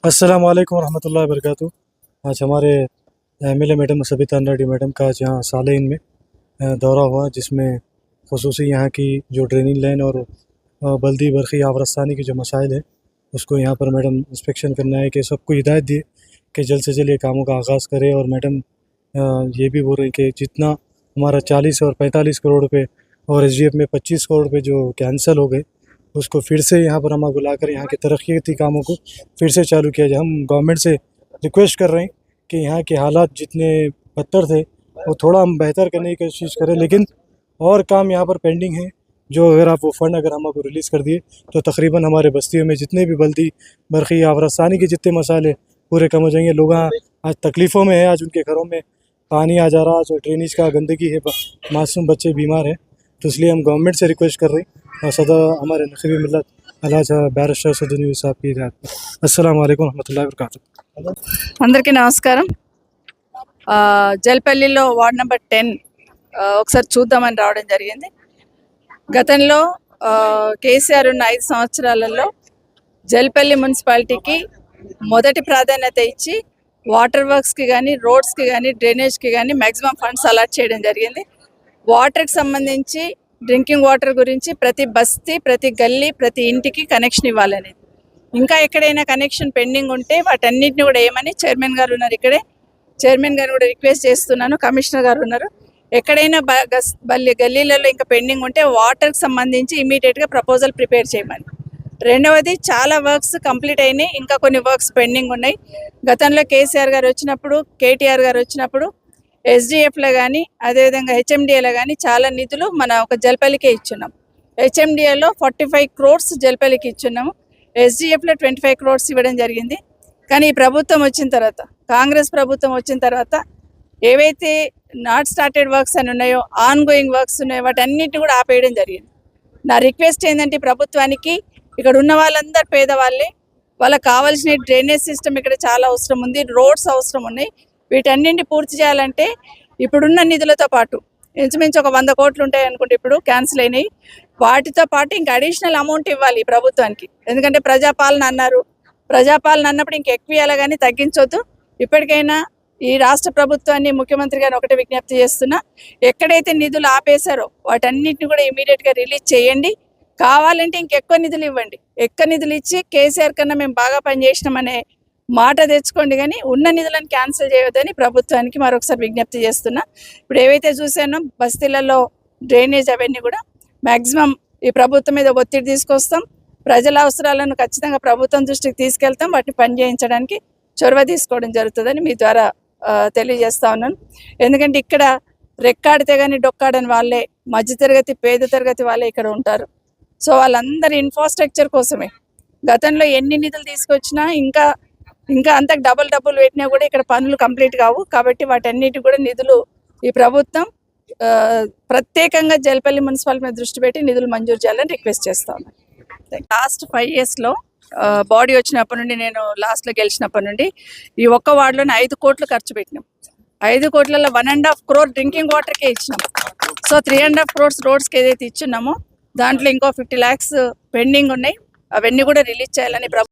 अस्सलाम वालेकुम रहमतुल्लाहि व बरकातुहू। आज हमारे MLA madam Sabita Reddy madam का आज यहाँ सालेन में दौरा हुआ, जिसमें ख़ुसूसी यहाँ की जो ड्रेनिंग लाइन और बल्दी बरखी आबरस्तानी की जो मसाइल है उसको यहाँ पर मैडम इंस्पेक्शन करना है कि सबको हिदायत दी कि जल्द से जल्द ये कामों का आगाज़ करे। और मैडम ये भी बोल रही कि जितना हमारा 40 और 45 करोड़ रुपये और एसडीएफ में 25 करोड़ रुपये जो कैंसिल हो गए उसको फिर से यहाँ पर हम बुलाकर यहाँ के तरक्याती कामों को फिर से चालू किया जाए। हम गवर्नमेंट से रिक्वेस्ट कर रहे हैं कि यहाँ के हालात जितने बदतर थे वो थोड़ा हम बेहतर करने की कोशिश करें, लेकिन और काम यहाँ पर पेंडिंग है। जो अगर आप वो फ़ंड अगर हम आपको रिलीज़ कर दिए तो तकरीबन हमारे बस्तियों में जितने भी बल्दी बरखी आबरस्तानी के जितने मसाले पूरे कम हो जाएंगे। लोग आज तकलीफ़ों में है, आज उनके घरों में पानी आ जा रहा, जो ड्रेनेज का गंदगी है, मासूम बच्चे बीमार हैं। तो इसलिए हम गवर्नमेंट से रिक्वेस्ट कर रहे हैं और सदा हमारे नखबी मिल्लत अल्लाह बैरिस्टर सदनी साहब की हिदायत पर। अस्सलाम वालेकुम रहमतुल्लाहि व बरकातुहू। అందరికీ నమస్కారం। జల్పల్లిలో వార్డ్ నెంబర్ 10 ఒకసారి చూద్దామని రావడం జరిగింది. గతంలో కేసీఆర్ ఉన్న 5 సంవత్సరాలలో జల్పల్లి మున్సిపాలిటీకి మొదటి ప్రాధాన్యత ఇచ్చి వాటర్ వర్క్స్కి కానీ, రోడ్స్కి కానీ, డ్రైనేజ్కి కానీ మ్యాక్సిమం ఫండ్స్ అలాట్ చేయడం జరిగింది. వాటర్కి సంబంధించి డ్రింకింగ్ వాటర్ గురించి ప్రతి బస్తీ, ప్రతి గల్లీ, ప్రతి ఇంటికి కనెక్షన్ ఇవ్వాలనేది. ఇంకా ఎక్కడైనా కనెక్షన్ పెండింగ్ ఉంటే వాటన్నిటిని కూడా ఏమని చైర్మన్ గారు ఉన్నారు, ఇక్కడే చైర్మన్ గారు కూడా రిక్వెస్ట్ చేస్తున్నాను, కమిషనర్ గారు ఉన్నారు, ఎక్కడైనా గల్లీలలో ఇంకా పెండింగ్ ఉంటే వాటర్కి సంబంధించి ఇమీడియట్గా ప్రపోజల్ ప్రిపేర్ చేయమని. రెండవది, చాలా వర్క్స్ కంప్లీట్ అయినాయి, ఇంకా కొన్ని వర్క్స్ పెండింగ్ ఉన్నాయి. గతంలో కేసీఆర్ గారు వచ్చినప్పుడు, కేటీఆర్ గారు వచ్చినప్పుడు ఎస్డిఎఫ్లో కానీ అదేవిధంగా హెచ్ఎండిఏలో కానీ చాలా నిధులు మన ఒక జల్పల్లికే ఇచ్చున్నాం. హెచ్ఎండిఏలో 45 crores జల్పల్లికి ఇచ్చున్నాము, ఎస్డిఎఫ్లో 25 crores ఇవ్వడం జరిగింది. కానీ ఈ ప్రభుత్వం వచ్చిన తర్వాత, కాంగ్రెస్ ప్రభుత్వం వచ్చిన తర్వాత ఏవైతే నాట్ స్టార్టెడ్ వర్క్స్ అని ఉన్నాయో, ఆన్ గోయింగ్ వర్క్స్ ఉన్నాయో వాటన్నిటిని కూడా ఆపేయడం జరిగింది. నా రిక్వెస్ట్ ఏంటంటే ప్రభుత్వానికి, ఇక్కడ ఉన్న వాళ్ళందరూ పేదవాళ్ళే, వాళ్ళకి కావాల్సిన డ్రైనేజ్ సిస్టమ్ ఇక్కడ చాలా అవసరం ఉంది, రోడ్స్ అవసరం ఉన్నాయి. వీటన్నింటిని పూర్తి చేయాలంటే ఇప్పుడున్న నిధులతో పాటు ఇంచుమించు ఒక 100 కోట్లు ఉంటాయి అనుకుంటే ఇప్పుడు క్యాన్సిల్ అయినాయి. వాటితో పాటు ఇంకా అడిషనల్ అమౌంట్ ఇవ్వాలి ప్రభుత్వానికి. ఎందుకంటే ప్రజాపాలన అన్నారు, ప్రజాపాలన అన్నప్పుడు ఇంక ఎక్కువ ఇవ్వాలి కానీ తగ్గించొద్దు. ఇప్పటికైనా ఈ రాష్ట్ర ప్రభుత్వాన్ని, ముఖ్యమంత్రి గారిని ఒకటే విజ్ఞప్తి చేస్తున్నా, ఎక్కడైతే నిధులు ఆపేశారో వాటన్నిటిని కూడా ఇమీడియట్గా రిలీజ్ చేయండి. కావాలంటే ఇంకెక్కువ నిధులు ఇవ్వండి. ఎక్కువ నిధులు ఇచ్చి కేసీఆర్ కన్నా మేము బాగా పనిచేసినామనే మాట తెచ్చుకోండి, కానీ ఉన్న నిధులను క్యాన్సిల్ చేయొద్దని ప్రభుత్వానికి మరొకసారి విజ్ఞప్తి చేస్తున్నా. ఇప్పుడు ఏవైతే చూసానో బస్తీలలో డ్రైనేజ్ అవన్నీ కూడా మ్యాక్సిమం ఈ ప్రభుత్వం మీద ఒత్తిడి తీసుకొస్తాం. ప్రజల అవసరాలను ఖచ్చితంగా ప్రభుత్వం దృష్టికి తీసుకెళ్తాం. వాటిని పనిచేయించడానికి చొరవ తీసుకోవడం జరుగుతుందని మీ ద్వారా తెలియజేస్తా ఉన్నాను. ఎందుకంటే ఇక్కడ రెక్కాడితే కానీ డొక్కాడని వాళ్ళే, మధ్యతరగతి పేద తరగతి వాళ్ళే ఇక్కడ ఉంటారు. సో వాళ్ళందరి ఇన్ఫ్రాస్ట్రక్చర్ కోసమే గతంలో ఎన్ని నిధులు తీసుకొచ్చినా ఇంకా అంతకు డబుల్ పెట్టినా కూడా ఇక్కడ పనులు కంప్లీట్ కావు. కాబట్టి వాటన్నిటి కూడా నిధులు ఈ ప్రభుత్వం ప్రత్యేకంగా జల్పల్లి మున్సిపాలిటీ మీద దృష్టి పెట్టి నిధులు మంజూరు చేయాలని రిక్వెస్ట్ చేస్తా ఉన్నాను. లాస్ట్ 5 yearsలో బాడీ వచ్చినప్పటి నుండి, నేను లాస్ట్లో గెలిచినప్పటి నుండి ఈ ఒక్క వార్డులోనే 5 కోట్లు ఖర్చు పెట్టినాం. 5 కోట్లలో 1.5 crore డ్రింకింగ్ వాటర్కే ఇచ్చినాం. సో 3.5 crores రోడ్స్కి ఏదైతే ఇచ్చున్నామో దాంట్లో ఇంకో 50 lakhs పెండింగ్ ఉన్నాయి. అవన్నీ కూడా రిలీజ్ చేయాలని